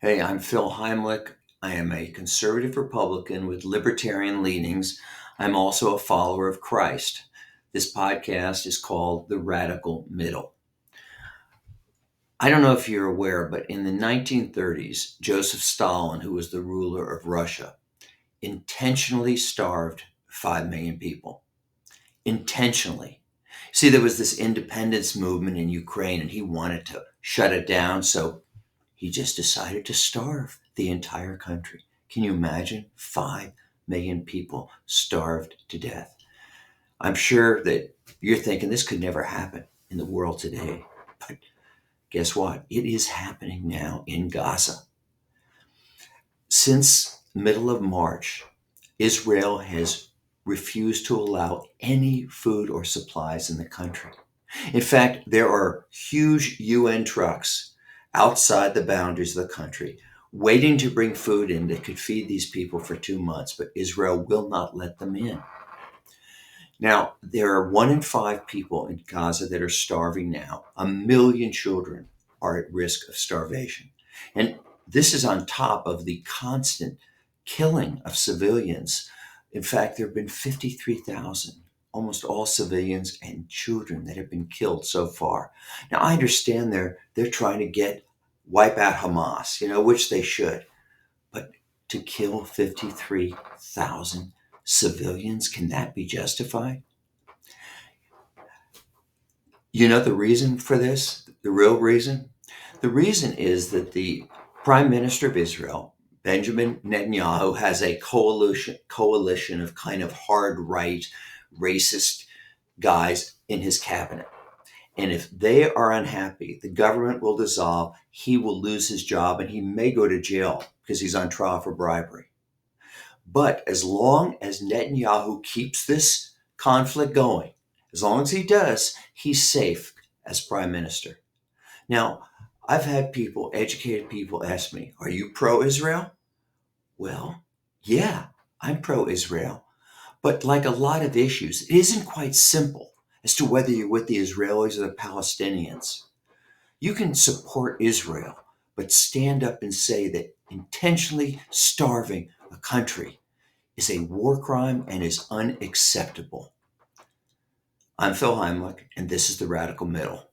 Hey, I'm Phil Heimlich. I am a conservative Republican with libertarian leanings. I'm also a follower of Christ. This podcast is called The Radical Middle. I don't know if you're aware, but in the 1930s, Joseph Stalin, who was the ruler of Russia, intentionally starved 5 million people. Intentionally. See, there was this independence movement in Ukraine, and he wanted to shut it down, so he just decided to starve the entire country. Can you imagine? 5 million people starved to death. I'm sure that you're thinking this could never happen in the world today. But guess what? It is happening now in Gaza. Since middle of March, Israel has refused to allow any food or supplies in the country. In fact, there are huge UN trucks outside the boundaries of the country waiting to bring food in that could feed these people for 2 months, but Israel will not let them in. Now, there are 1 in 5 people in Gaza that are starving now. 1 million children are at risk of starvation. And this is on top of the constant killing of civilians. In fact, there have been 53,000, almost all civilians and children that have been killed so far. Now, I understand they're trying to wipe out Hamas, which they should. But to kill 53,000 civilians, can that be justified? You know the reason for this? The real reason? The reason is that the Prime Minister of Israel, Benjamin Netanyahu, has a coalition of kind of hard right, racist guys in his cabinet. And if they are unhappy, the government will dissolve, he will lose his job, and he may go to jail because he's on trial for bribery. But as long as Netanyahu keeps this conflict going, as long as he does, he's safe as prime minister. Now, I've had people, educated people, ask me, are you pro Israel? Well, yeah, I'm pro Israel. But like a lot of issues, it isn't quite simple as to whether you're with the Israelis or the Palestinians. You can support Israel, but stand up and say that intentionally starving a country is a war crime and is unacceptable. I'm Phil Heimlich, and this is The Radical Middle.